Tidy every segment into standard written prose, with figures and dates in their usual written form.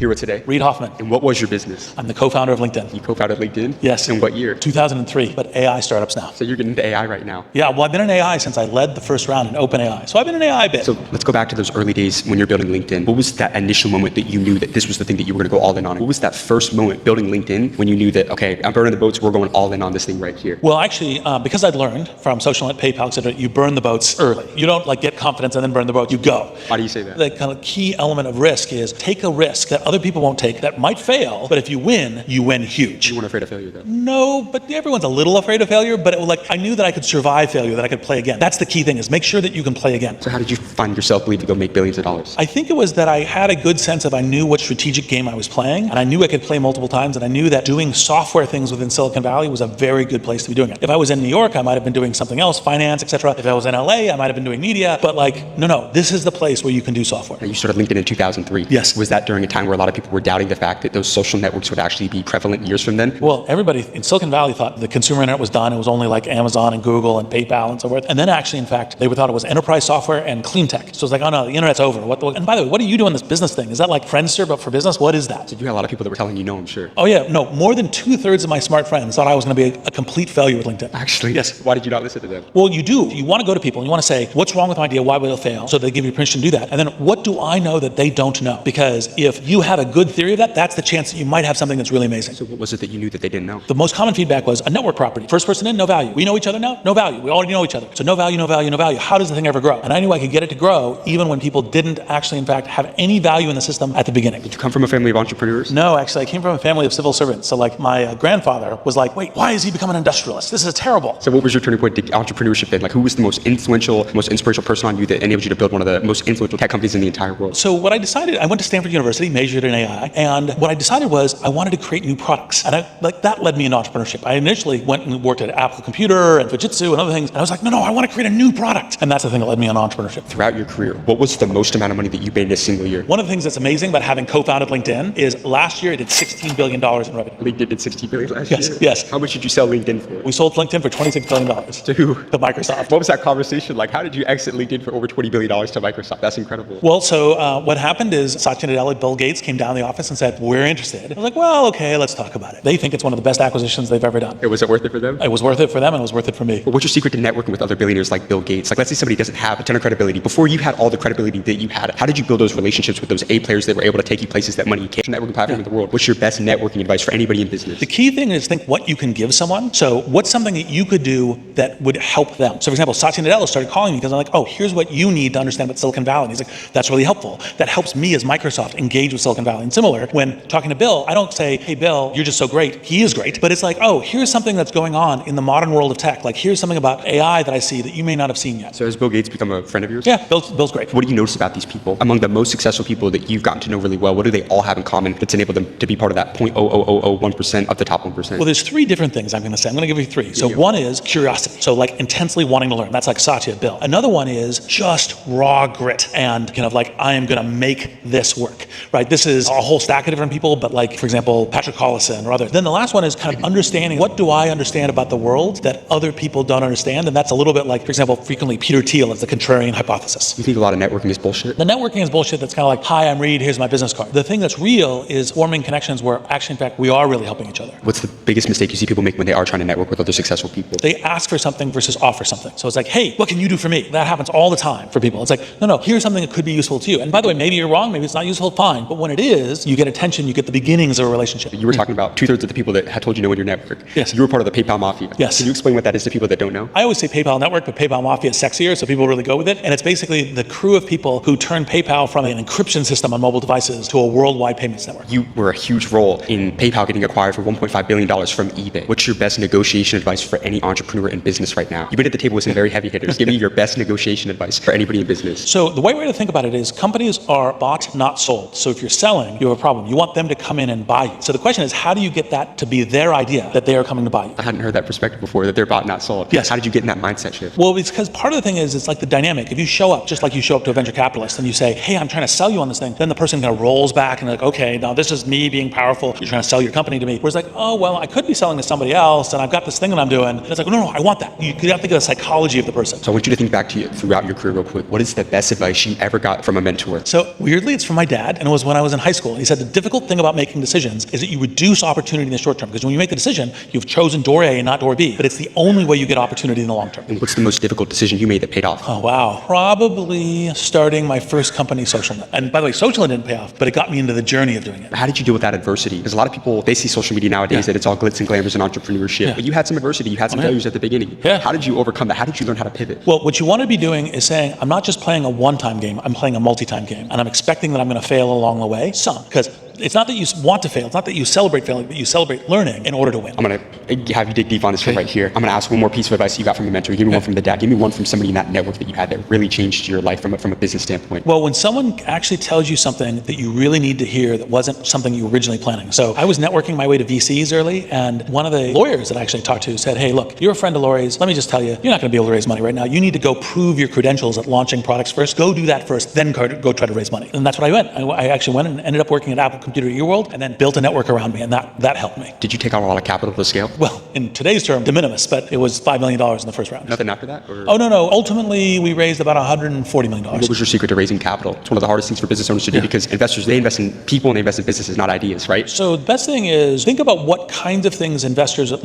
Here with today. Reid Hoffman. And what was your business? I'm the co-founder of LinkedIn. You co-founded LinkedIn? Yes. In what year? 2003, but AI startups now. So you're getting into AI right now? Yeah, well, I've been in AI since I led the first round in OpenAI. So I've been in AI a bit. So let's go back to those early days when you're building LinkedIn. What was that initial moment that you knew that this was the thing that you were going to go all in on? What was that first moment building LinkedIn when you knew that, okay, I'm burning the boats, we're going all in on this thing right here? Well, actually, because I'd learned from social net PayPal, et cetera, you burn the boats early. You don't get confidence and then burn the boat, you go. Why do you say that? The kind of key element of risk is take a risk that other people won't take that might fail, but if you win huge. You weren't afraid of failure though? No, but everyone's a little afraid of failure, but I knew that I could survive failure, that I could play again. That's the key thing, is make sure that you can play again. So how did you find yourself believe to go make billions of dollars? I think it was that I had a good sense of I knew what strategic game I was playing, and I knew I could play multiple times, and I knew that doing software things within Silicon Valley was a very good place to be doing it. If I was in New York, I might have been doing something else, finance, etc. If I was in LA, I might have been doing media, but no, this is the place where you can do software. Now you started LinkedIn in 2003. Yes. Was that during a time where a lot of people were doubting the fact that those social networks would actually be prevalent years from then? Well, everybody in Silicon Valley thought the consumer internet was done. It was only like Amazon and Google and PayPal and so forth. And then actually, in fact, they thought it was enterprise software and clean tech. So it's like, oh no, the internet's over. And by the way, what do you do in this business thing? Is that like Friendster, but for business? What is that? So you had a lot of people that were telling you no, I'm sure. Oh yeah, no, more than 2/3 of my smart friends thought I was going to be a complete failure with LinkedIn. Actually? Yes. Why did you not listen to them? Well, you do. You want to go to people and you want to say, what's wrong with my idea? Why will it fail? So they give you permission to do that. And then what do I know that they don't know? Because if you have a good theory of that, that's the chance that you might have something that's really amazing. So what was it that you knew that they didn't know? The most common feedback was a network property. First person in, no value. We know each other now, no value. We already know each other. So no value, no value, no value. How does the thing ever grow? And I knew I could get it to grow even when people didn't actually, in fact, have any value in the system at the beginning. Did you come from a family of entrepreneurs? No, actually, I came from a family of civil servants. So my grandfather was like, wait, why has he become an industrialist? This is terrible. So what was your turning point to entrepreneurship in? Who was the most influential, most inspirational person on you that enabled you to build one of the most influential tech companies in the entire world? So what I decided, I went to Stanford University, majored in AI, and what I decided was I wanted to create new products. And that led me into entrepreneurship. I initially went and worked at Apple Computer and Fujitsu and other things. And I was like, no, I want to create a new product. And that's the thing that led me on entrepreneurship. Throughout your career, what was the most amount of money that you made in a single year? One of the things that's amazing about having co-founded LinkedIn is last year it did $16 billion in revenue. LinkedIn did $16 billion last year? Yes. How much did you sell LinkedIn for? We sold LinkedIn for $26 billion. To who? To Microsoft. What was that conversation like? How did you exit LinkedIn for over $20 billion to Microsoft? That's incredible. Well, so what happened is Satya Nadella, Bill Gates came down the office and said, we're interested. I was like, well, okay, let's talk about it. They think it's one of the best acquisitions they've ever done. Was it worth it for them? It was worth it for them and it was worth it for me. But what's your secret to networking with other billionaires like Bill Gates? Let's say somebody doesn't have a ton of credibility. Before you had all the credibility that you had, how did you build those relationships with those A players that were able to take you places that money can't? Networking platform in the world. What's your best networking advice for anybody in business? The key thing is think what you can give someone. So what's something that you could do that would help them? So for example, Satya Nadella started calling me because I'm like, oh, here's what you need to understand about Silicon Valley. And he's like, that's really helpful. That helps me as Microsoft engage with Silicon Valley. And similar, when talking to Bill, I don't say, hey, Bill, you're just so great. He is great. But it's like, oh, here's something that's going on in the modern world of tech. Here's something about AI that I see that you may not have seen yet. So has Bill Gates become a friend of yours? Yeah, Bill's great. What do you notice about these people? Among the most successful people that you've gotten to know really well, what do they all have in common that's enabled them to be part of that 0.00001% of the top 1%? Well, there's three different things I'm going to say. I'm going to give you three. So one is curiosity. So intensely wanting to learn. That's like Satya, Bill. Another one is just raw grit and I am going to make this work, right? This is a whole stack of different people, but for example, Patrick Collison or others. Then the last one is kind of understanding what do I understand about the world that other people don't understand? And that's a little bit for example, frequently Peter Thiel is the contrarian hypothesis. You think a lot of networking is bullshit? The networking is bullshit. That's kind of hi, I'm Reid, here's my business card. The thing that's real is forming connections where actually, in fact, we are really helping each other. What's the biggest mistake you see people make when they are trying to network with other successful people? They ask for something versus offer something. So it's like, hey, what can you do for me? That happens all the time for people. It's like, no, here's something that could be useful to you. And by the way, maybe you're wrong, maybe it's not useful, fine. But when it is, you get attention, you get the beginnings of a relationship. You were talking about 2/3 of the people that had told you no in your network. Yes. You were part of the PayPal mafia. Yes. Can you explain what that is to people that don't know? I always say PayPal network, but PayPal mafia is sexier, so people really go with it. And it's basically the crew of people who turn PayPal from an encryption system on mobile devices to a worldwide payments network. You were a huge role in PayPal getting acquired for $1.5 billion from eBay. What's your best negotiation advice for any entrepreneur in business right now? You've been at the table with some very heavy hitters. Give me your best negotiation advice for anybody in business. So the way to think about it is companies are bought, not sold. So if you're selling, you have a problem. You want them to come in and buy you. So the question is, how do you get that to be their idea that they are coming to buy you? I hadn't heard that perspective before, that they're bought, not sold. Yes. How did you get in that mindset shift? Well, it's because part of the thing is it's like the dynamic. If you show up just like you show up to a venture capitalist and you say, hey, I'm trying to sell you on this thing, then the person kind of rolls back and okay, now this is me being powerful. You're trying to sell your company to me. Whereas oh, well, I could be selling to somebody else and I've got this thing that I'm doing. And it's like, no, I want that. You have to think of the psychology of the person. So I want you to think back to you throughout your career real quick. What is the best advice you ever got from a mentor? So weirdly, it's from my dad. And it was when I was was in high school. And he said the difficult thing about making decisions is that you reduce opportunity in the short term, because when you make the decision, you've chosen door A and not door B, but it's the only way you get opportunity in the long term. And what's the most difficult decision you made that paid off? Oh, wow. Probably starting my first company, SocialNet. And by the way, SocialNet didn't pay off, but it got me into the journey of doing it. How did you deal with that adversity? Because a lot of people, they see social media nowadays that it's all glitz and glamours and entrepreneurship, but you had some adversity, you had some failures at the beginning. How did you overcome that? How did you learn how to pivot? Well, what you want to be doing is saying, I'm not just playing a one-time game, I'm playing a multi-time game. And I'm expecting that I'm going to fail along the way, some. Because it's not that you want to fail, it's not that you celebrate failing, but you celebrate learning in order to win. I'm going to have you dig deep on this one right here. I'm going to ask one more piece of advice you got from a mentor. Give me one from the dad. Give me one from somebody in that network that you had that really changed your life from a business standpoint. Well, when someone actually tells you something that you really need to hear that wasn't something you were originally planning. So I was networking my way to VCs early, and one of the lawyers that I actually talked to said, hey, look, you're a friend of Lori's. Let me just tell you, you're not going to be able to raise money right now. You need to go prove your credentials at launching products first. Go do that first, then go try to raise money. And that's what I went. I actually went and ended up working at Apple Computer Earworld, and then built a network around me, and that helped me. Did you take out a lot of capital to scale? Well, in today's term, de minimis, but it was $5 million in the first round. Nothing after that? Or? Oh, no. Ultimately, we raised about $140 million. What was your secret to raising capital? It's one of the hardest things for business owners to do because investors, they invest in people and they invest in businesses, not ideas, right? So the best thing is think about what kinds of things investors are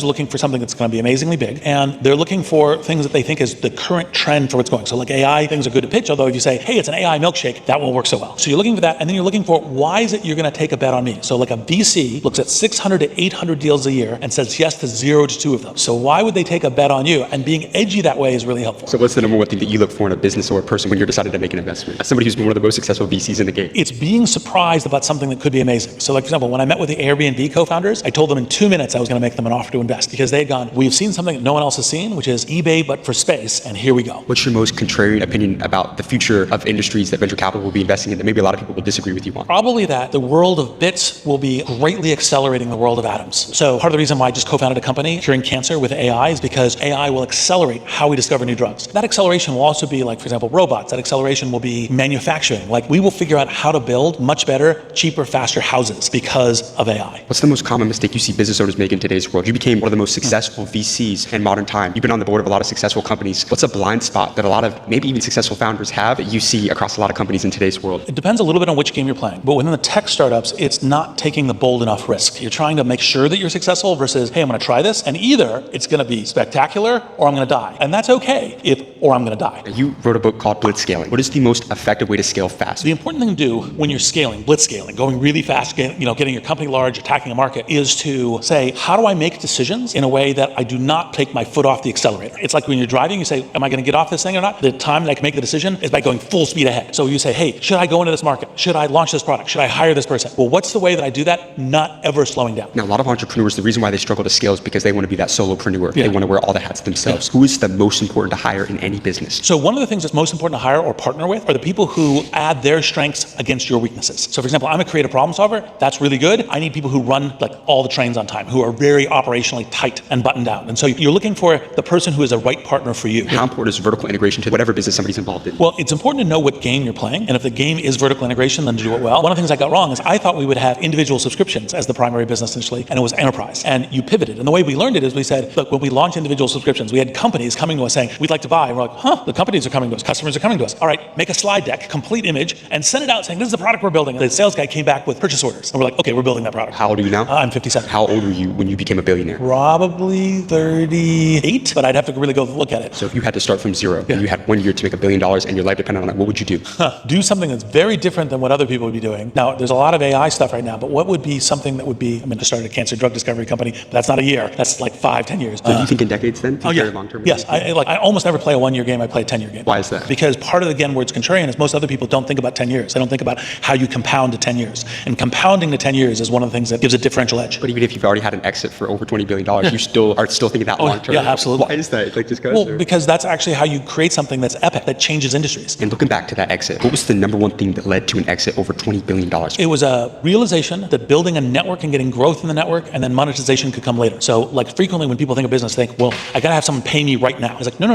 looking for something that's going to be amazingly big, and they're looking for things that they think is the current trend for what's going. So like AI, things are good to pitch, although if you say, hey, it's an AI milkshake, that won't work so well. So you're looking for that, and then you're looking for why is it you're going to take a bet on me? So like a VC looks at 600 to 800 deals a year and says yes to 0 to 2 of them. So why would they take a bet on you? And being edgy that way is really helpful. So what's the number one thing that you look for in a business or a person when you're deciding to make an investment? As somebody who's been one of the most successful VCs in the game. It's being surprised about something that could be amazing. So like, for example, when I met with the Airbnb co-founders, I told them in 2 minutes I was going to make them an offer to invest because they had gone, we've seen something that no one else has seen, which is eBay, but for space, and here we go. What's your most contrarian opinion about the future of industries that venture capital will be investing in that maybe a lot of people will disagree with you on? Probably that the world of bits will be greatly accelerating the world of atoms. So part of the reason why I just co-founded a company curing cancer with AI is because AI will accelerate how we discover new drugs. That acceleration will also be like, for example, robots. That acceleration will be manufacturing. Like we will figure out how to build much better, cheaper, faster houses because of AI. What's the most common mistake you see business owners make in today's world? You became one of the most successful VCs in modern time. You've been on the board of a lot of successful companies. What's a blind spot that a lot of maybe even successful founders have that you see across a lot of companies in today's world? It depends a little bit on which game you're playing. But within the tech startups, it's not taking the bold enough risk. You're trying to make sure that you're successful versus, hey, I'm going to try this, and either it's going to be spectacular or I'm going to die. And that's okay or I'm going to die. You wrote a book called Blitzscaling. What is the most effective way to scale fast? The important thing to do when you're scaling, blitzscaling, going really fast, getting your company large, attacking a market, is to say, how do I make decisions in a way that I do not take my foot off the accelerator? It's like when you're driving, you say, am I going to get off this thing or not? The time that I can make the decision is by going full speed ahead. So you say, hey, should I go into this market? Should I launch this product? Should I hire this person? Well, what's the way that I do that? Not ever slowing down. Now, a lot of entrepreneurs, the reason why they struggle to scale is because they want to be that solopreneur. They want to wear all the hats themselves. Who is the most important to hire in any business? So one of the things that's most important to hire or partner with are the people who add their strengths against your weaknesses. So for example, I'm a creative problem solver. That's really good. I need people who run like all the trains on time, who are very operationally tight and buttoned down. And so you're looking for the person who is a right partner for you. How important is vertical integration to whatever business somebody's involved in? Well, it's important to know what game you're playing. And if the game is vertical integration, then to do it well. One of the things I got wrong is I thought we would have individual subscriptions as the primary business initially, and it was enterprise. And you pivoted. And the way we learned it is we said, look, when we launched individual subscriptions, we had companies coming to us saying, we'd like to buy. And we're like, the companies are coming to us. Customers are coming to us. All right, make a slide deck, complete image, and send it out saying, this is the product we're building. And the sales guy came back with purchase orders. And we're like, okay, we're building that product. How old are you now? I'm 57. How old were you when you became a billionaire? Probably 38, but I'd have to really go look at it. So if you had to start from zero and you had 1 year to make $1 billion and your life depended on it, what would you do? Do something that's very different than what other people would be doing. Now, there's a lot of AI stuff right now, but what would be something that would be, I started a cancer drug discovery company, but that's not a year. That's like 5-10 years. So do you think in decades then? Oh, yeah. Long-term? Yes. I almost never play a 1 year game. I play a 10-year game. Why is that? Because part of, again, where it's contrarian is most other people don't think about 10 years. They don't think about how you compound to 10 years. And compounding to 10 years is one of the things that gives a differential edge. But even if you've already had an exit for over $20 billion, you still are thinking that long-term? Yeah, absolutely. Why is that? Like just because that's actually how you create something that's epic, that changes industries. And looking back to that exit, what was the number one thing that led to an exit over $20 billion? It was a realization that building a network and getting growth in the network and then monetization could come later. So like frequently when people think of business, they think, well, I gotta have someone pay me right now. It's like, no.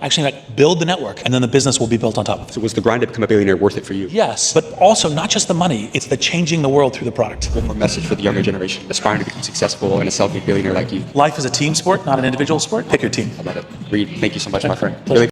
Actually, like build the network and then the business will be built on top of it. So was the grind to become a billionaire worth it for you? Yes, but also not just the money, it's the changing the world through the product. One more message for the younger generation aspiring to become successful and a self-made billionaire like you. Life is a team sport, not an individual sport. Pick your team. I love it. Reed, thank you so much, my friend. Pleasure.